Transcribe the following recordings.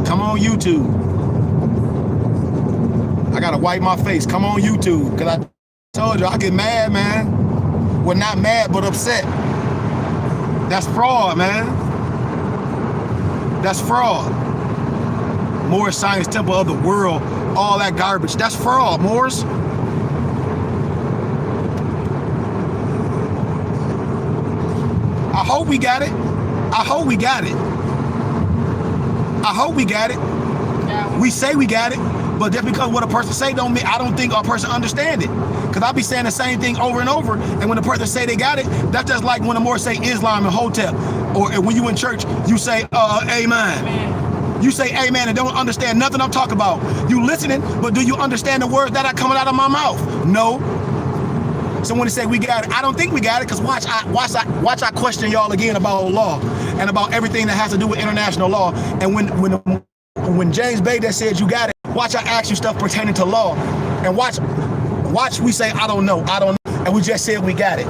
Come on YouTube. I gotta wipe my face. Come on YouTube. Cause I told you I get mad, man. Well, not mad, but upset. That's fraud, man. That's fraud. Moorish Science Temple of the World, all that garbage. That's fraud, Moors. I hope we got it. I hope we got it. I hope we got it. We say we got it, but just because what a person say don't mean I don't think a person understand it. Because I be saying the same thing over and over, and when the person say they got it, that's just like when the Moors say Islam and Hotep, or when you in church, you say amen. You say amen and don't understand nothing I'm talking about. You listening, but do you understand the words that are coming out of my mouth? No. So when they say we got it, I don't think we got it, because watch I question y'all again about law and about everything that has to do with international law. And when James Bader said you got it, watch I ask you stuff pertaining to law, and watch we say I don't know, and we just said we got it.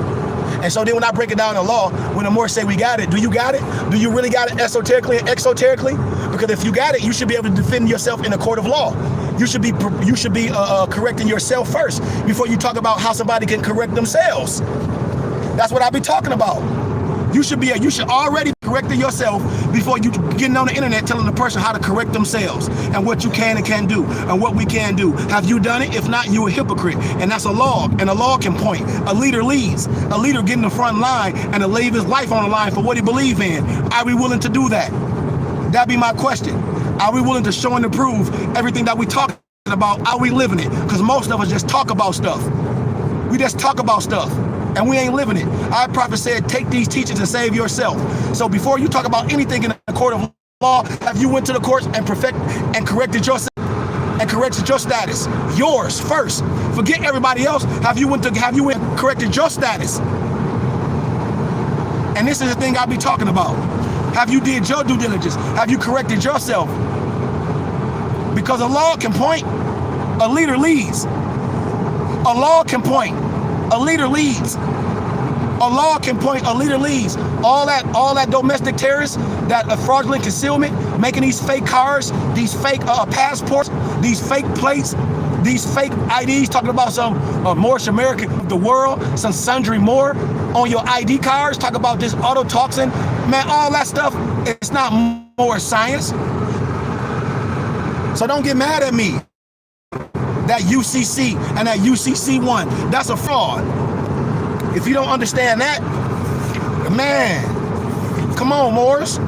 And so then when I break it down in law, when the Moors say we got it, do you got it? Do you really got it esoterically and exoterically? Because if you got it, you should be able to defend yourself in a court of law. You should be correcting yourself first before you talk about how somebody can correct themselves. That's what I be talking about. You should already be correcting yourself before you getting on the internet telling the person how to correct themselves and what you can and can't do and what we can do. Have you done it? If not, you a hypocrite. And that's a law, and a law can point. A leader leads. A leader get in the front line and to leave his life on the line for what he believes in. Are we willing to do that? That'd be my question. Are we willing to show and to prove everything that we talking about? Are we living it? Because most of us just talk about stuff. We just talk about stuff, and we ain't living it. Our prophet said, take these teachings and save yourself. So before you talk about anything in the court of law, have you went to the courts and corrected yourself and corrected your status? Yours first. Forget everybody else. Have you went and corrected your status? And this is the thing I be talking about. Have you did your due diligence? Have you corrected yourself? Because a law can point, a leader leads. A law can point, a leader leads. A law can point, a leader leads. All that domestic terrorists, that fraudulent concealment, making these fake cars, these fake passports, these fake plates, these fake IDs, talking about some Moorish American of the world, some sundry more on your ID cards, talk about this autotoxin. Man, all that stuff, it's not Moorish science. So don't get mad at me. That UCC and that UCC1, that's a fraud. If you don't understand that, man, come on, Moors.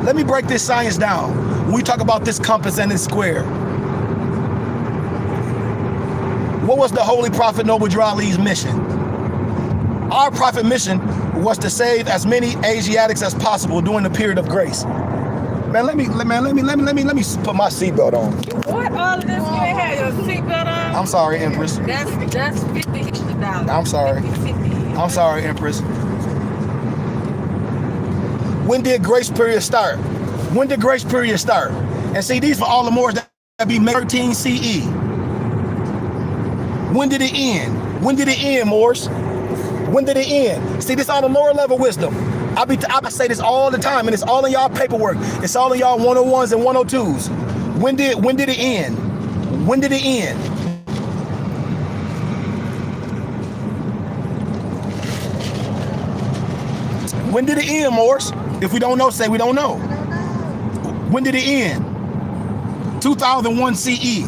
Let me break this science down. When we talk about this compass and this square, what was the Holy Prophet Noble Drew Ali's mission? Our prophet mission was to save as many Asiatics as possible during the period of grace. Man, let me put my seatbelt on. What all of this? You ain't have your seatbelt on? I'm sorry, Empress. That's $50. I'm sorry. 50. I'm sorry, Empress. When did grace period start? When did grace period start? And see, these for all the Moors that be 13 CE. When did it end? When did it end, Moors? When did it end? See, this all the moral level wisdom. I say this all the time, and it's all in y'all paperwork. It's all in y'all 101s and 102s. When did it end? When did it end? When did it end, Moors? If we don't know, say we don't know. When did it end? 2001 CE.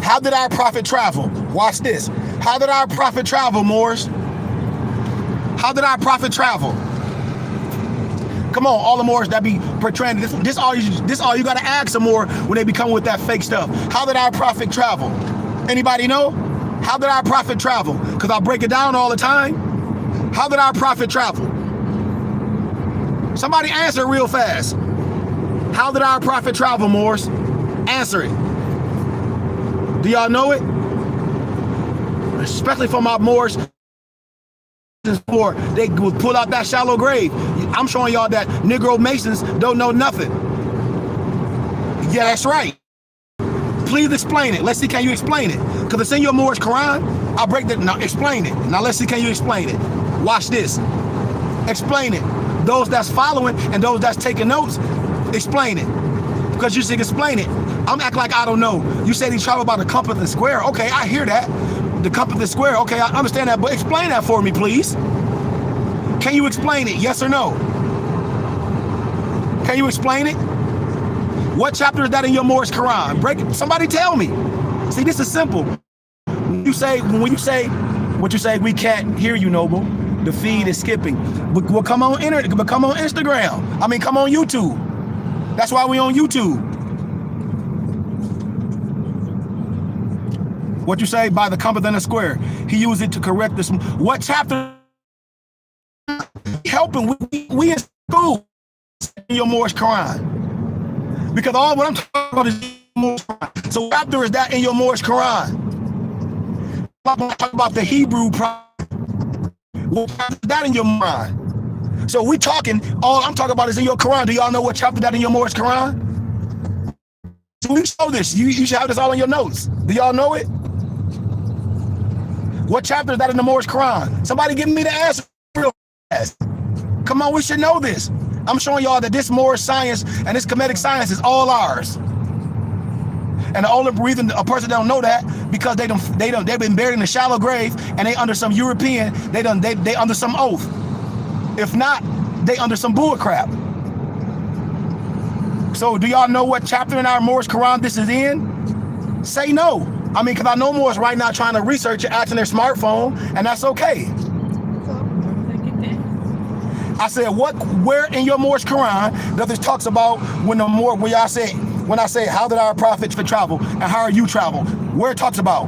How did our prophet travel? Watch this. How did our prophet travel, Moors? How did our prophet travel? Come on, all the Moors that be portraying this all you gotta ask some more when they be coming with that fake stuff. How did our prophet travel? Anybody know? How did our prophet travel? Because I break it down all the time. How did our prophet travel? Somebody answer real fast. How did our prophet travel, Moors? Answer it. Do y'all know it? Especially for my Moors, before they would pull out that shallow grave. I'm showing y'all that Negro Masons don't know nothing. Yeah, that's right. Please explain it. Let's see, can you explain it? Because it's in your Moorish Quran. I'll break that. Now explain it. Now let's see, can you explain it? Watch this. Explain it. Those that's following and those that's taking notes, explain it. because you should explain it. I'm acting like I don't know. You said he traveled by the compass and square. Okay, I hear that. The compass and square. Okay, I understand that, but explain that for me, please. Can you explain it? Yes or no? Can you explain it? What chapter is that in your Moorish Quran? Break it. Somebody tell me. See, this is simple. When you say what you say, we can't hear you, Noble. The feed is skipping. We'll come on internet, but come on Instagram. I mean, come on YouTube. That's why we on YouTube. What you say by the compass and the square? He used it to correct this. What chapter? Helping we in school in your Moorish Quran, because all what I'm talking about is Moorish Quran. So what chapter is that in your Moorish Quran? I'm talking about the Hebrew prophet. What chapter is that in your Quran? So we talking. All I'm talking about is in your Quran. Do y'all know what chapter that in your Moorish Quran? So we show this. You should have this all in your notes. Do y'all know it? What chapter is that in the Moorish Quran? Somebody give me the answer real fast. Come on, we should know this. I'm showing y'all that this Moorish science and this Kemetic science is all ours. And the only reason a person don't know that because they've been buried in a shallow grave and they under some European, they under some oath. If not, they under some bull crap. So do y'all know what chapter in our Moorish Quran this is in? Say no. I mean, because I know Moors right now trying to research it, acting their smartphone, and that's okay. I said, where in your Moorish Quran does this talks about when I say, how did our prophets travel and how are you travel? Where it talks about?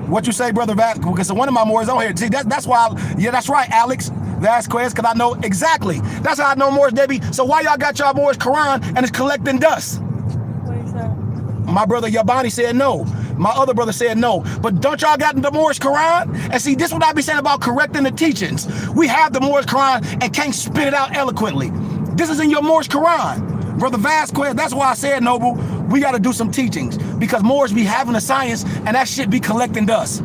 What you say, Brother Vasquez? Because one of my Moors on here. See, that's why, yeah, that's right, Alex Vasquez, because I know exactly. That's how I know Moors, Debbie. So why y'all got y'all Moorish Quran and it's collecting dust? What is that? My brother Yabani said no. My other brother said no. But don't y'all got the Moorish Quran? And see, this is what I be saying about correcting the teachings. We have the Moorish Quran and can't spit it out eloquently. This is in your Moorish Quran. Brother Vasquez, that's why I said, Noble, we got to do some teachings. Because Moors be having the science and that shit be collecting dust.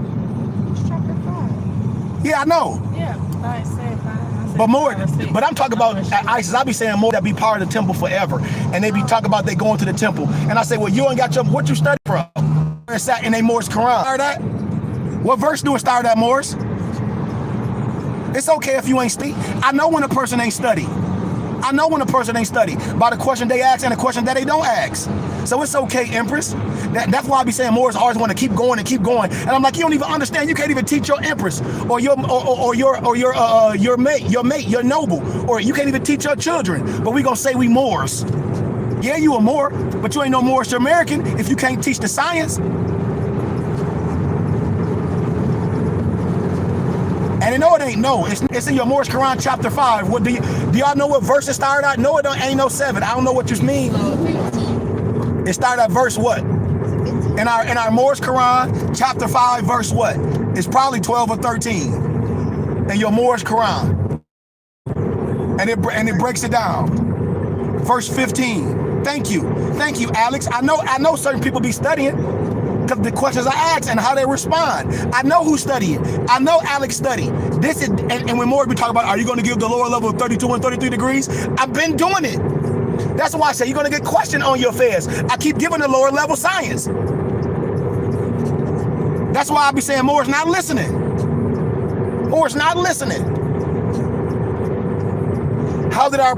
Chapter 5. Yeah, I know. Yeah, I said 5. But more, but I'm talking about at ISIS. I be saying more that be part of the temple forever. And they be talking about they going to the temple. And I say, well, you ain't got what you study from? It's that in a Moorish Quran. Start that? What verse do it start at, Moors? It's okay if you ain't study. I know when a person ain't study. I know when a person ain't study by the question they ask and the question that they don't ask. So it's okay, Empress. That's why I be saying Moors always want to keep going and keep going. And I'm like, you don't even understand. You can't even teach your Empress or your mate, your noble, or you can't even teach your children. But we gonna say we Moors. Yeah, you a Moor, but you ain't no Moorish American if you can't teach the science. And I know it ain't no. It's in your Moorish Quran chapter 5. What do y'all know what verse it started at? No, it ain't no 7. I don't know what you mean. It started at verse what? In our Moorish Quran chapter 5 verse what? It's probably 12 or 13 in your Moorish Quran. And it breaks it down. Verse 15. Thank you, Alex. I know certain people be studying because the questions I ask and how they respond. I know who's studying. I know Alex studied. This is and when more we talk about, are you going to give the lower level of 32 and 33 degrees? I've been doing it. That's why I say you're going to get questioned on your affairs. I keep giving the lower level science. That's why I be saying Moore's not listening. Moore's not listening. How did our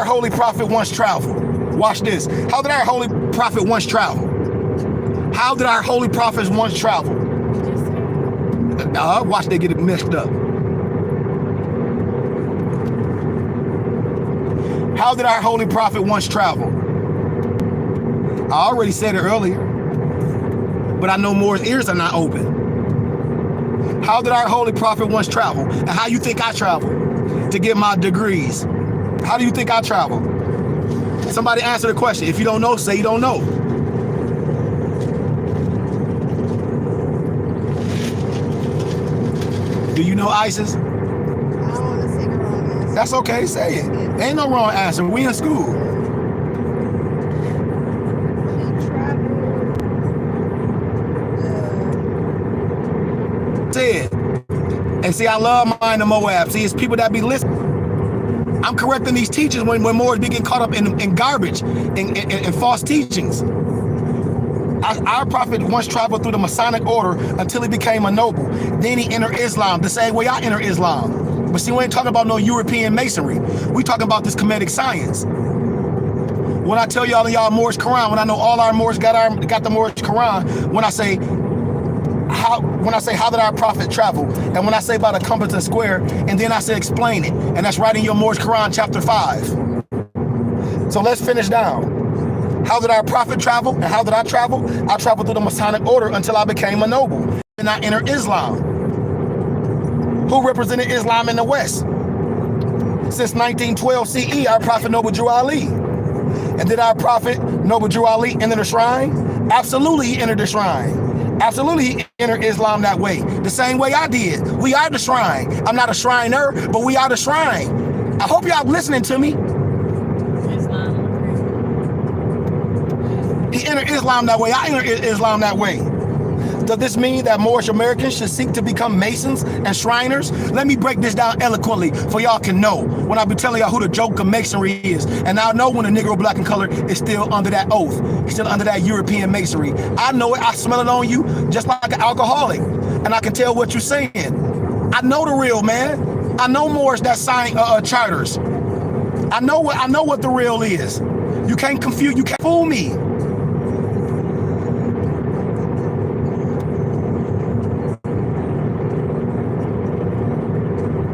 holy prophet once travel? Watch this. How did our holy prophet once travel? How did our holy prophets once travel? Watch they get it mixed up. How did our holy prophet once travel? I already said it earlier, but I know Moore's ears are not open. How did our holy prophet once travel? And how you think I travel to get my degrees? How do you think I travel? Somebody answer the question. If you don't know, say you don't know. Do you know ISIS? I don't want to say the wrong answer. That's okay, say it. There ain't no wrong answer. We in school. He traveled. Say it. And see, I love mine the Moab. See, it's people that be listening. I'm correcting these teachers when Moors be getting caught up in garbage, in false teachings. Our prophet once traveled through the Masonic order until he became a noble. Then he entered Islam, the same way I entered Islam. But see, we ain't talking about no European masonry. We talking about this Kemetic science. When I tell y'all in y'all Moorish Quran, when I know all our Moors got the Moorish Quran, when I say how did our prophet travel, and when I say about a compass and square, and then I say explain it, and that's right in your Moorish Quran chapter 5. So let's finish down. How did our prophet travel, and how did I travel? I traveled through the Masonic order until I became a noble, and I entered Islam. Who represented Islam in the West? Since 1912 CE, our prophet Noble Drew Ali. And did our prophet Noble Drew Ali enter the shrine? Absolutely, he entered the shrine. Absolutely, he entered Islam that way. The same way I did. We are the shrine. I'm not a shriner, but we are the shrine. I hope y'all listening to me. He entered Islam that way. I entered Islam that way. Does this mean that Moorish Americans should seek to become Masons and Shriners? Let me break this down eloquently for y'all can know when I be telling y'all who the joke of Masonry is. And I know when a Negro black in color is still under that oath. He's still under that European Masonry. I know it. I smell it on you just like an alcoholic. And I can tell what you're saying. I know the real, man. I know Moors that sign charters. I know what the real is. You can't confuse, you can't fool me.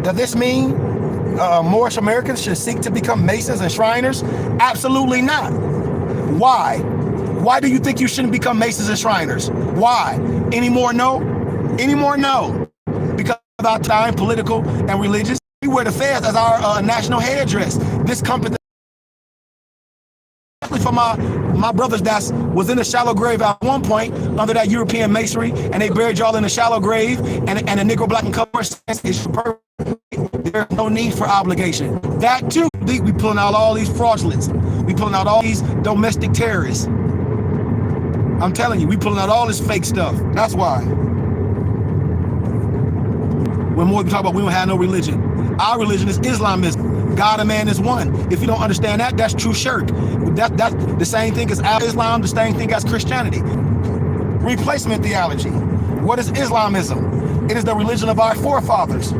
Does this mean Moorish Americans should seek to become Masons and Shriners? Absolutely not. Why? Why do you think you shouldn't become Masons and Shriners? Why? Any more no? Any more no? Because of our time, political and religious. We wear the fez as our national headdress. This company for my brothers that was in the shallow grave at one point under that European masonry, and they buried y'all in the shallow grave, and a Negro black and color is perfect. There's no need for obligation. That too, we pulling out all these fraudulents. We pulling out all these domestic terrorists. I'm telling you, we pulling out all this fake stuff. That's why. When more we talk about we don't have no religion. Our religion is Islamism. God and man is one. If you don't understand that, that's true shirk. That's the same thing as Islam, the same thing as Christianity. Replacement theology. What is Islamism? It is the religion of our forefathers.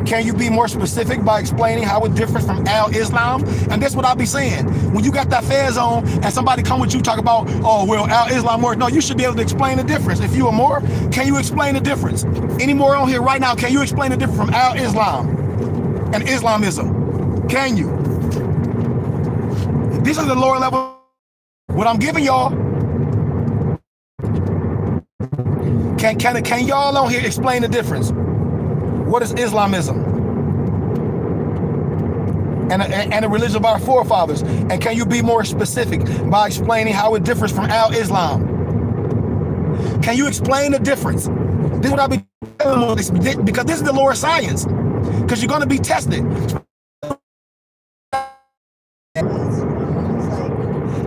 Can you be more specific by explaining how it differs from Al-Islam? And that's what I'll be saying. When you got that fez on and somebody come with you talk about, oh, well, Al-Islam more. No, you should be able to explain the difference. If you are more, can you explain the difference? Any more on here right now, can you explain the difference from Al-Islam and Islamism? Can you? This is the lower level. What I'm giving y'all. Can y'all on here explain the difference? What is Islamism? And the religion of our forefathers. And can you be more specific by explaining how it differs from Al-Islam? Can you explain the difference? This is what I'll be telling you, because this is the lower science. Because you're going to be tested.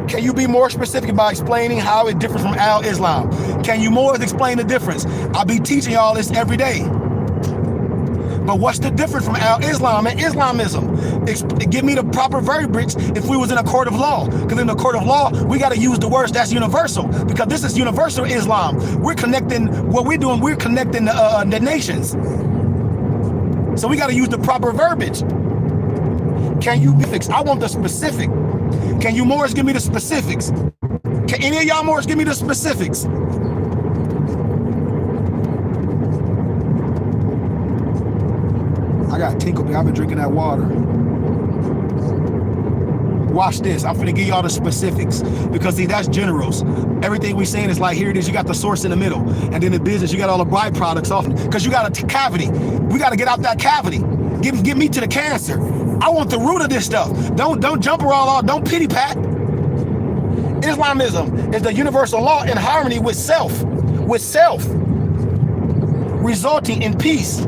Can you be more specific by explaining how it differs from Al-Islam? Can you more explain the difference? I'll be teaching y'all this every day. But what's the difference from Al-Islam and Islamism? Give me the proper verbiage if we was in a court of law. Because in the court of law, we got to use the words that's universal. Because this is universal Islam. We're connecting, what we're doing, we're connecting the nations. So we got to use the proper verbiage. Can you be fixed? I want the specific. Can you Moors give me the specifics? Can any of y'all Moors give me the specifics? I got tinkle, but I've been drinking that water. Watch this. I'm finna give y'all the specifics because see, that's generals. Everything we saying is like, here it is. You got the source in the middle, and then the business, you got all the byproducts off because you got a cavity. We got to get out that cavity. Get me to the cancer. I want the root of this stuff. Don't jump around all. Don't pity pat. Islamism is the universal law in harmony with self, resulting in peace.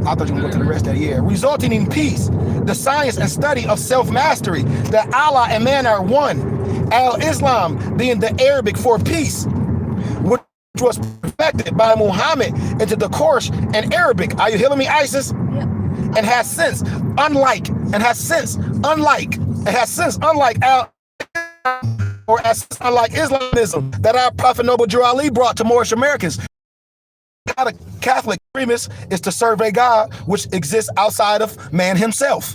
I thought you were going to go to the rest of that. Yeah, resulting in peace. The science and study of self-mastery. That Allah and man are one. Al-Islam being the Arabic for peace, which was perfected by Muhammad into the Moorish and Arabic. Are you hearing me, Isis? Yep. And has since, unlike and has since, unlike or as unlike Islamism that our Prophet Noble Drew Ali brought to Moorish Americans. The Catholic premise is to serve a God which exists outside of man himself.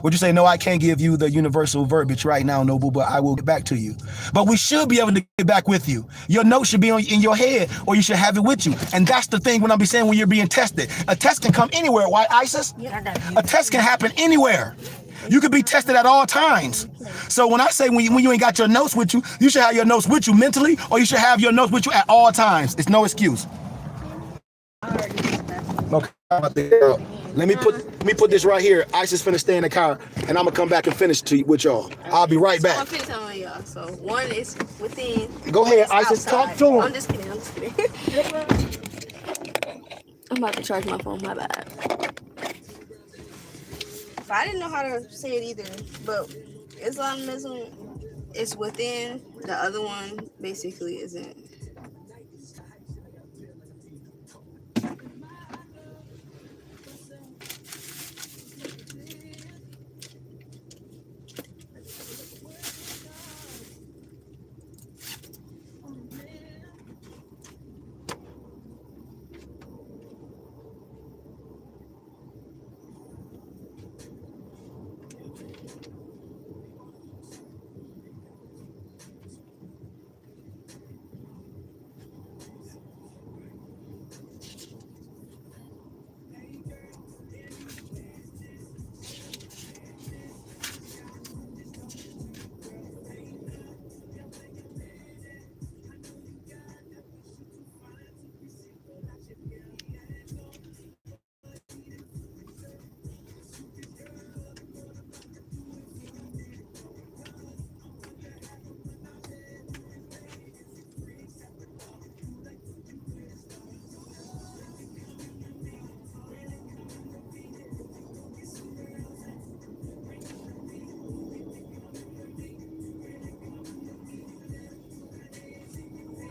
Would you say, no, I can't give you the universal verbiage right now, Noble, but I will get back to you. But we should be able to get back with you. Your note should be in your head, or you should have it with you. And that's the thing when I be saying when you're being tested. A test can come anywhere, right, ISIS? A test can happen anywhere. You could be tested at all times. So when I say when you ain't got your notes with you, you should have your notes with you mentally, or you should have your notes with you at all times. It's no excuse. Okay. Let me put this right here. ISIS finna stay in the car, and I'm gonna come back and finish with y'all. I'll be right back. I'm finna tell y'all. So one is within. Go ahead, ISIS. Talk to him. I'm just kidding. I'm about to charge my phone. My bad. I didn't know how to say it either, but Islamism is within. The other one basically isn't.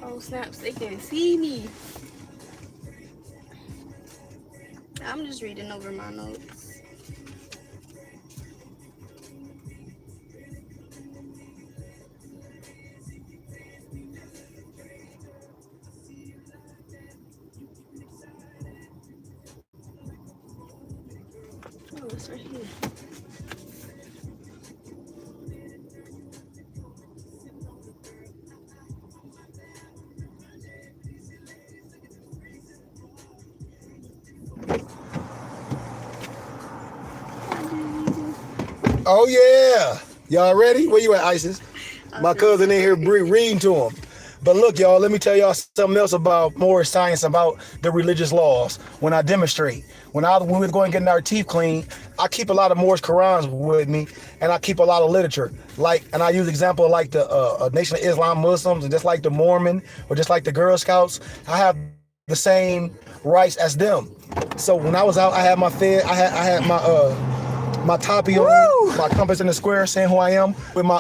Oh snaps, they can see me. I'm just reading over my notes. Oh, it's right here. Oh yeah, y'all ready? Where you at, ISIS? My cousin in here reading to him. But look, y'all, let me tell y'all something else about Moorish science, about the religious laws. When I demonstrate, when we're going getting our teeth cleaned, I keep a lot of Moorish Qurans with me, and I keep a lot of literature. And I use example like the Nation of Islam Muslims, and just like the Mormon, or just like the Girl Scouts. I have the same rights as them. So when I was out, I had my fed, I had my toppy on, my compass in the square, saying who I am, with my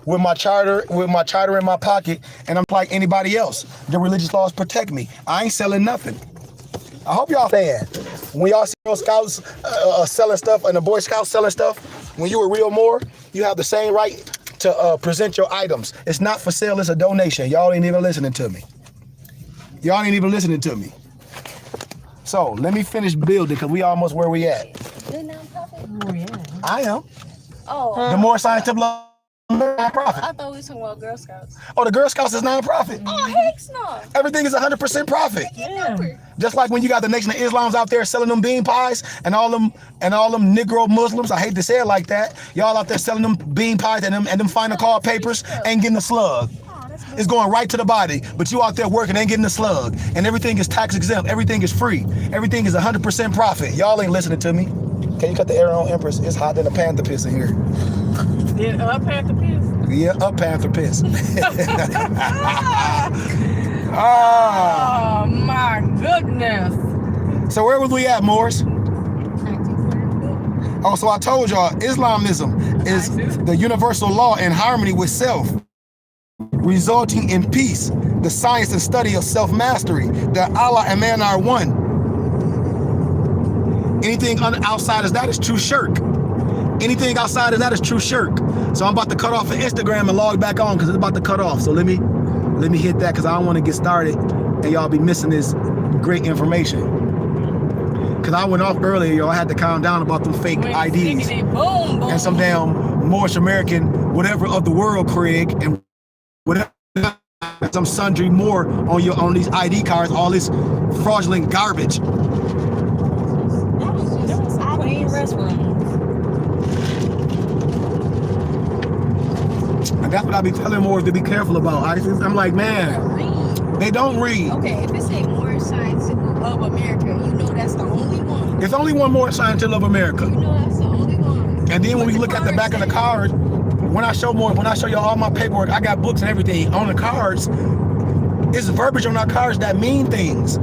with my charter in my pocket, and I'm like anybody else. The religious laws protect me. I ain't selling nothing. I hope y'all understand. When y'all see those scouts selling stuff and the Boy Scouts selling stuff, when you a real Moor, you have the same right to present your items. It's not for sale, it's a donation. Y'all ain't even listening to me. Y'all ain't even listening to me. So let me finish building, because we almost where we at. The nonprofit? Oh, yeah. I am. Oh. The Moorish Scientific nonprofit. I thought we were talking about Girl Scouts. Oh, the Girl Scouts is nonprofit. Oh, heck no. Everything is 100% profit. Yeah. Just like when you got the Nation of Islams out there selling them bean pies, and all them Negro Muslims, I hate to say it like that, y'all out there selling them bean pies and them final call papers, ain't getting the slug. It's going right to the body, but you out there working, ain't getting the slug, and everything is tax exempt, everything is free, everything is 100% profit. Y'all ain't listening to me. Can you cut the air on, Empress? It's hot than a panther piss in here. Yeah, up Panther Piss. Yeah, up panther piss. Oh my goodness. So where was we at, Morris? Oh, so I told y'all, Islamism is the universal law in harmony with self, resulting in peace, the science and study of self-mastery, that Allah and man are one. Anything outside of that is true shirk. Anything outside of that is true shirk. So I'm about to cut off of Instagram and log back on because it's about to cut off. So let me hit that because I don't want to get started and y'all be missing this great information. Because I went off earlier, y'all had to calm down about them fake IDs and some damn Moorish American whatever of the world, Craig, and whatever. Some sundry more on these ID cards, all this fraudulent garbage. And that's what I be telling Moors to be careful about. I'm like, man, they don't read. Okay, if it's a Moorish Science of America, you know that's the only one. There's only one Moorish Science of America. You know that's the only one. And then when we look at the back of the card, when I show you all my paperwork, I got books and everything on the cards. It's verbiage on our cards that mean things.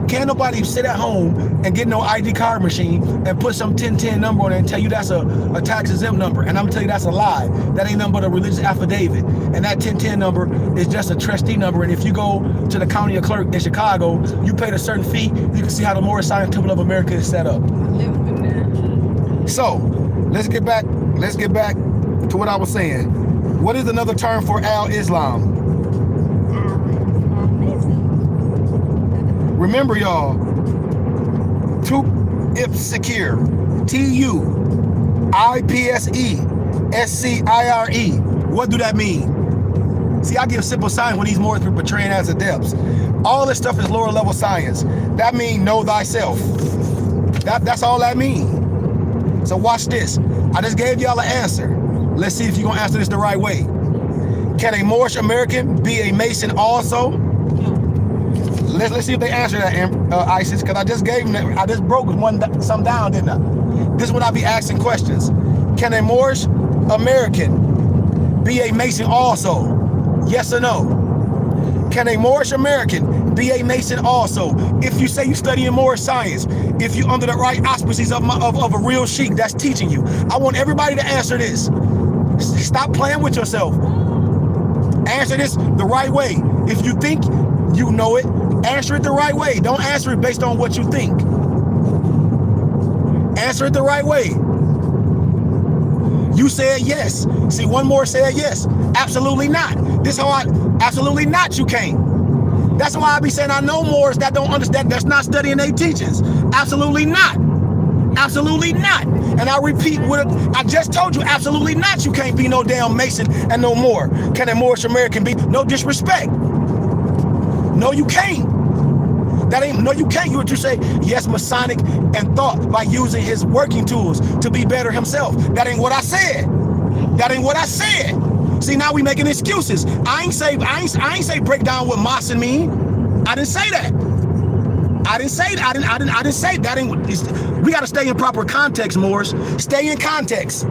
Can't nobody sit at home and get no ID card machine and put some 1010 number on it and tell you that's a tax exempt number. And I'm gonna tell you that's a lie. That ain't nothing but a religious affidavit. And that 1010 number is just a trustee number. And if you go to the county clerk in Chicago, you paid a certain fee, you can see how the Moorish Science Temple of America is set up. So let's get back to what I was saying. What is another term for Al-Islam? Remember, y'all, Tupipsecure, Tupipsecire. What do that mean? See, I give simple science when these Moors portraying as adepts. All this stuff is lower level science. That means know thyself. That's all that means. So watch this. I just gave y'all an answer. Let's see if you're gonna answer this the right way. Can a Moorish American be a Mason also? Let's see if they answer that, ISIS, because I just gave them that. I just broke some down, didn't I? This is what I be asking questions. Can a Moorish American be a Mason also? Yes or no? Can a Moorish American be a Mason also? If you say you studying Moorish science, if you under the right auspices of a real sheikh that's teaching you, I want everybody to answer this. Stop playing with yourself. Answer this the right way. If you think you know it, answer it the right way. Don't answer it based on what you think. Answer it the right way. You said yes. See, one more said yes. Absolutely not. Absolutely not, you can't. That's why I be saying I know Moors that don't understand, that's not studying their teachings. Absolutely not. Absolutely not. And I repeat what I just told you, absolutely not. You can't be no damn Mason and no more. Can a Moorish American be? No disrespect. No, you can't. No, you can't. You say, yes, Masonic and thought by using his working tools to be better himself. That ain't what I said. That ain't what I said. See, now we making excuses. I ain't say break down what Mason mean. I didn't say that. I didn't say that. I didn't say that. We got to stay in proper context, Moors. Stay in context.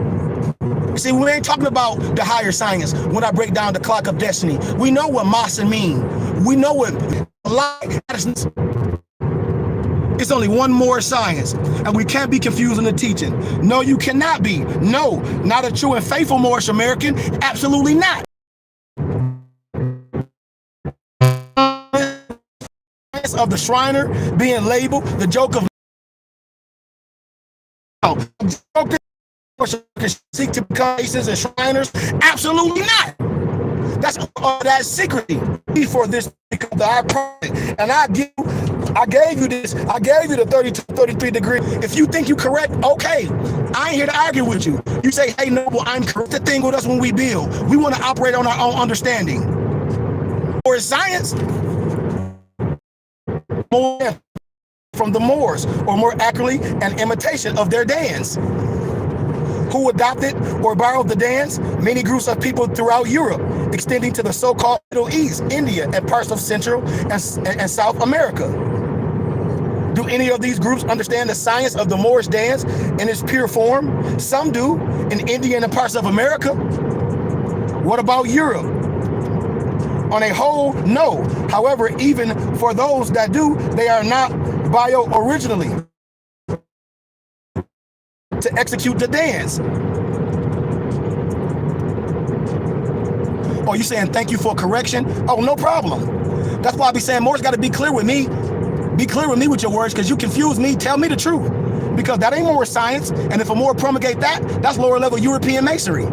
See, we ain't talking about the higher science when I break down the clock of destiny. We know what Mason mean. We know what life is. It's only one more science, and we can't be confusing the teaching. No, you cannot be. No, not a true and faithful Moorish American. Absolutely not. Of the Shriner being labeled the joke of seek to become Masons and Shriners. Absolutely not. That's all that secrecy for this because our product. And I gave you this. I gave you the 32, 33 degree. If you think you correct, okay. I ain't here to argue with you. You say, hey, Noble, I'm correct. The thing with us when we build, we want to operate on our own understanding. Or science, more from the Moors, or more accurately, an imitation of their dance. Who adopted or borrowed the dance? Many groups of people throughout Europe, extending to the so-called Middle East, India, and parts of Central and South America. Do any of these groups understand the science of the Moorish dance in its pure form? Some do, in India and parts of America. What about Europe? On a whole, no. However, even for those that do, they are not bio-originally to execute the dance. Oh, you saying thank you for correction? Oh, no problem. That's why I be saying Moors got to be clear with me. Be clear with me with your words, because you confuse me. Tell me the truth. because that ain't more science. And if a Moor promulgate that, that's lower level European masonry.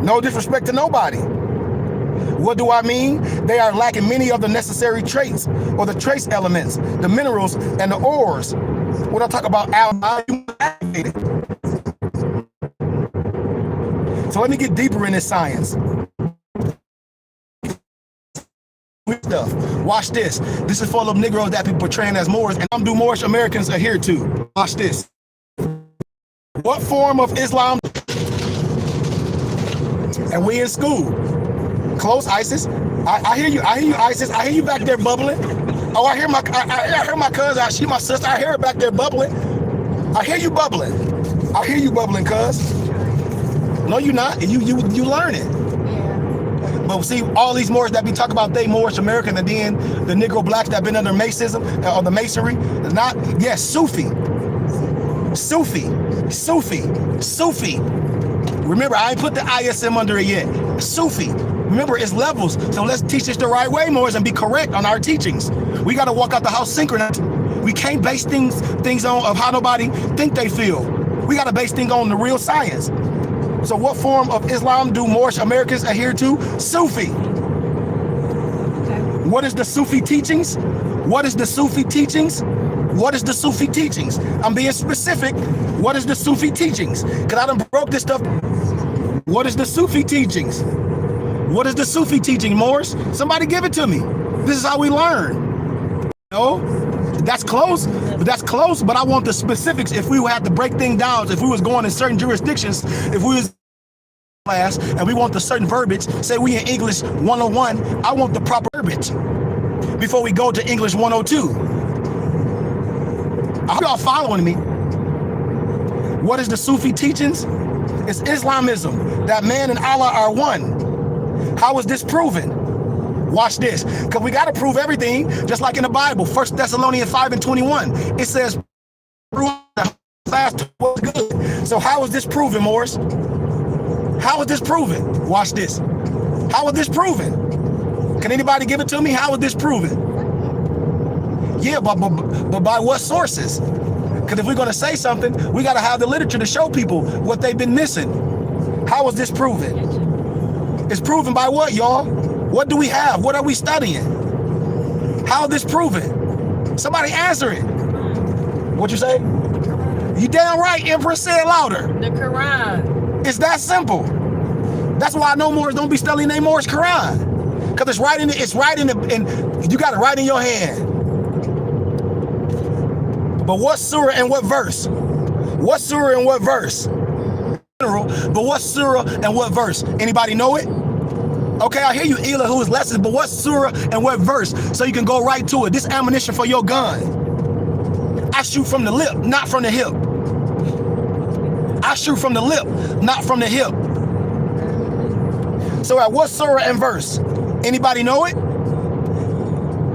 No disrespect to nobody. What do I mean? They are lacking many of the necessary traits or the trace elements, the minerals and the ores. When I talk about activated. So let me get deeper in this science. Stuff. Watch this. This is full of Negroes that people portraying as Moors, and I'm do Moorish Americans adhere to. Watch this. What form of Islam? And we in school. Close, ISIS. I hear you. I hear you, ISIS. I hear you back there bubbling. Oh, I hear my cousin. She my sister. I hear her back there bubbling. I hear you bubbling. I hear you bubbling, cuz. No, you not. You learn it. But see, all these Moors that be talking about they Moorish American, and then the Negro blacks that been under Masonry or the Masonry, not yes, Sufi. Remember, I ain't put the ISM under it yet. Sufi. Remember, it's levels. So let's teach this the right way, Moors, and be correct on our teachings. We got to walk out the house synchronized. We can't base things on of how nobody think they feel. We got to base things on the real science. So what form of Islam do Moorish Americans adhere to? Sufi. What is the Sufi teachings? What is the Sufi teachings? What is the Sufi teachings? I'm being specific. What is the Sufi teachings? Because I done broke this stuff. What is the Sufi teachings? What is the Sufi teaching, Moors? Somebody give it to me. This is how we learn. No? That's close, but I want the specifics. If we had to break things down, if we was going in certain jurisdictions, if we was class and we want the certain verbiage, say we in English 101, I want the proper verbiage before we go to English 102. I hope y'all following me. What is the Sufi teachings? It's Islamism, that man and Allah are one. How is this proven? Watch this, because we got to prove everything, just like in the Bible. 1 Thessalonians 5:21. It says, fast was good. So how is this proven, Morris? How is this proven? Watch this. How is this proven? Can anybody give it to me? How is this proven? Yeah, but by what sources? Because if we're going to say something, we got to have the literature to show people what they've been missing. How is this proven? It's proven by what, y'all? What do we have? What are we studying? How is this proven? Somebody answer it. What you say? You damn right, Empress, say it louder. The Quran. It's that simple. That's why no Moors don't be studying their Moorish Quran. Because it's right in the, and you got it right in your hand. But what surah and what verse? What surah and what verse? But what surah and what verse? Anybody know it? Okay, I hear you, Ela, who is lessons, but what surah and what verse? So you can go right to it. This ammunition for your gun. I shoot from the lip, not from the hip. I shoot from the lip, not from the hip. So at what surah and verse? Anybody know it?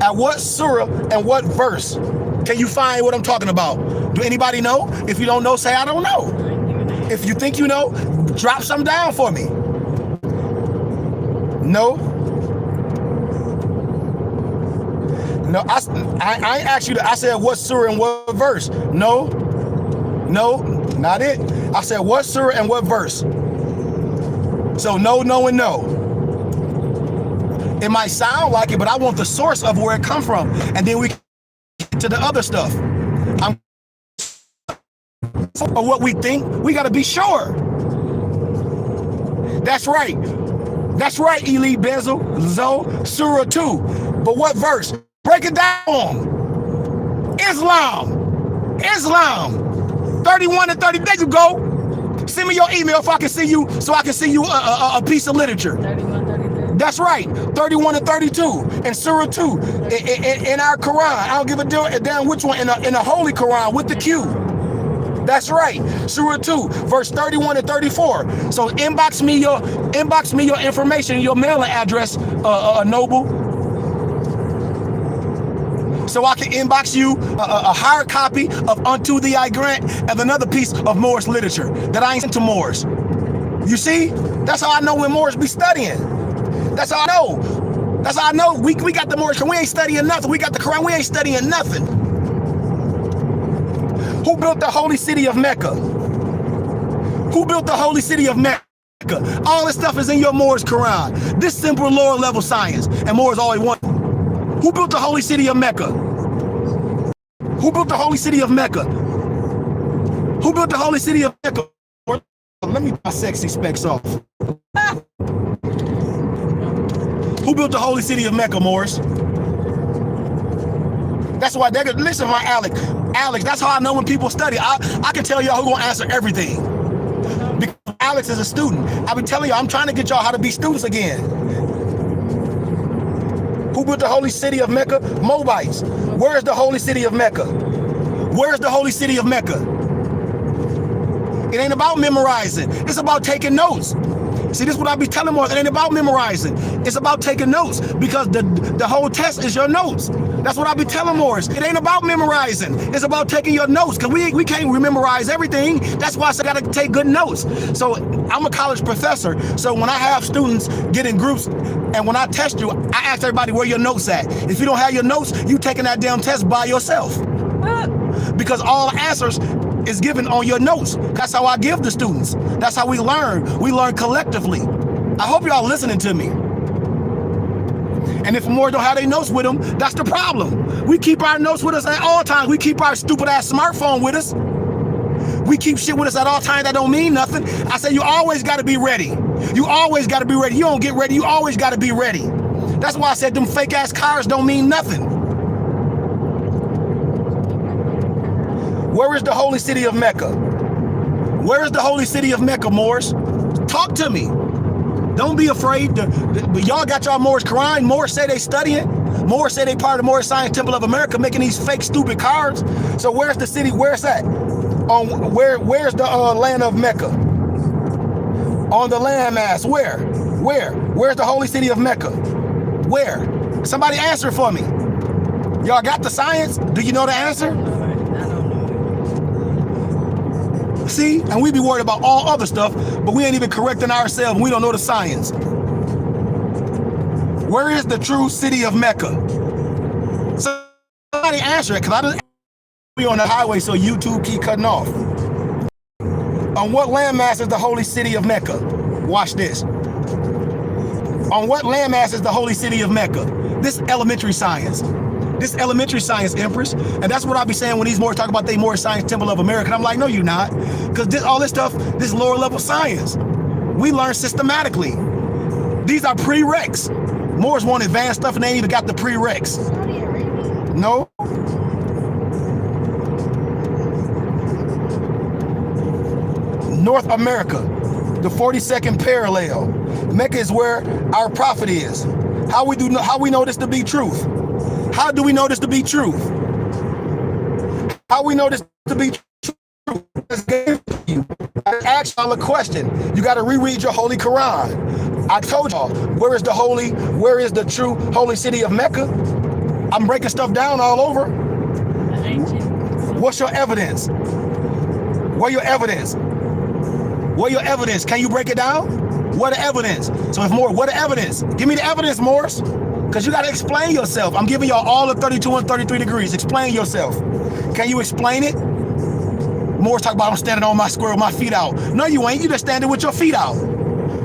At what surah and what verse? Can you find what I'm talking about? Do anybody know? If you don't know, say I don't know. If you think you know, drop some down for me. No. No, I asked you, I said what surah and what verse? No, not it. I said what surah and what verse? So no, no, and no. It might sound like it, but I want the source of where it come from. And then we get to the other stuff. Of what we think, we got to be sure. That's right. That's right, Elite Bezel, Zoe, Surah 2. But what verse? Break it down. Islam. 31 and 30. There you go. Send me your email if I can see you, so I can see you a piece of literature. 31, 32. That's right. 31 and 32 and Surah 2 in our Quran. I don't give a damn which one in the Holy Quran with the Q. That's right. Surah 2, verse 31 and 34. So inbox me your information, your mailing address, Noble. So I can inbox you a hard copy of Unto Thee I Grant and another piece of Moorish literature that I ain't sent to Moors. You see? That's how I know when Moors be studying. That's how I know. That's how I know we got the Moorish, we ain't studying nothing. We got the Quran, we ain't studying nothing. Who built the holy city of Mecca? Who built the holy city of Mecca? All this stuff is in your Moorish Quran. This simple lower level science, and Moors always want. Who built the holy city of Mecca? Who built the holy city of Mecca? Who built the holy city of Mecca? Let me put my sexy specs off. Who built the holy city of Mecca, Morris? That's why they could listen to my Alex. Alex, that's how I know when people study. I can tell y'all who gonna answer everything. Because Alex is a student. I've been telling y'all, I'm trying to get y'all how to be students again. Who built the holy city of Mecca? Moabites. Where's the holy city of Mecca? Where's the holy city of Mecca? It ain't about memorizing. It's about taking notes. See, this is what I be telling more. It ain't about memorizing. It's about taking notes, because the whole test is your notes. That's what I be telling Morris. It ain't about memorizing. It's about taking your notes, because we can't memorize everything. That's why I got to take good notes. So I'm a college professor. So when I have students get in groups, and when I test you, I ask everybody where your notes at. If you don't have your notes, you taking that damn test by yourself. Because all answers is given on your notes. That's how I give the students. That's how we learn. We learn collectively. I hope y'all listening to me. And if more don't have their notes with them, that's the problem. We keep our notes with us at all times. We keep our stupid ass smartphone with us. We keep shit with us at all times that don't mean nothing. I say you always got to be ready. You always got to be ready. You don't get ready. You always got to be ready. That's why I said them fake ass cars don't mean nothing. Where is the holy city of Mecca? Where is the holy city of Mecca, Moors? Talk to me. Don't be afraid. Y'all got y'all Moorish Quran. Moors say they studying. Moors say they part of the Moorish Science Temple of America, making these fake stupid cards. So where's the city? Where's that? Where's the land of Mecca? On the landmass. Where? Where's the holy city of Mecca? Where? Somebody answer for me. Y'all got the science? Do you know the answer? See, and we be worried about all other stuff, but we ain't even correcting ourselves. We don't know the science. Where is the true city of Mecca? Somebody answer it, because I didn't be on the highway, so YouTube keep cutting off. On what landmass is the holy city of Mecca? Watch this. On what landmass is the holy city of Mecca? This elementary science. This elementary science, Empress. And that's what I be saying when these Moors talk about they Moorish Science Temple of America. And I'm like, no, you're not. Because all this stuff, this lower level science, we learn systematically. These are prereqs. Moors want advanced stuff and they ain't even got the prereqs. No. North America, the 42nd parallel. Mecca is where our prophet is. How we know this to be truth? How do we know this to be truth? How we know this to be true? I asked y'all a question. You got to reread your holy Quran. I told y'all, where is the true holy city of Mecca? I'm breaking stuff down all over. What's your evidence? Where your evidence? Where your evidence? Can you break it down? What the evidence? So if more, what the evidence? Give me the evidence, Morris. Because you got to explain yourself. I'm giving y'all all the 32 and 33 degrees. Explain yourself. Can you explain it? Morris talk about I'm standing on my square with my feet out. No, you ain't. You just standing with your feet out.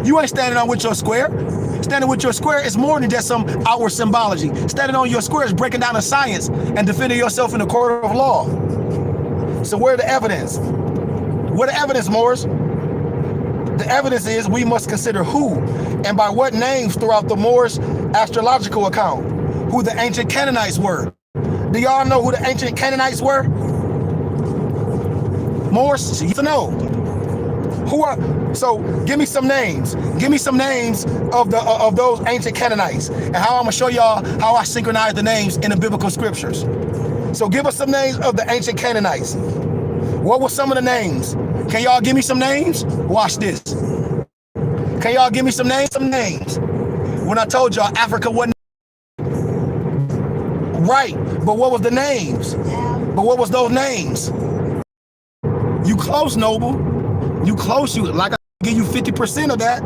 You ain't standing on with your square. Standing with your square is more than just some outward symbology. Standing on your square is breaking down the science and defending yourself in the court of law. So where the evidence? Where the evidence, Morris? The evidence is we must consider who and by what names throughout the Moorish astrological account, who the ancient Canaanites were. Do y'all know who the ancient Canaanites were? Moors, you know. Who are, so give me some names. Give me some names of those ancient Canaanites and how I'm gonna show y'all how I synchronize the names in the biblical scriptures. So give us some names of the ancient Canaanites. What were some of the names? Can y'all give me some names? Watch this. Can y'all give me some names? Some names. When I told y'all Africa wasn't right, but what was the names? But what was those names? You close, Noble. You close. You like I give you 50% of that,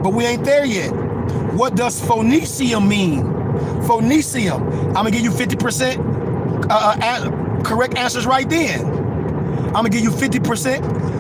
but we ain't there yet. What does Phoenicium mean? Phoenicium. I'm gonna give you 50% correct answers right then. I'm gonna give you 50%.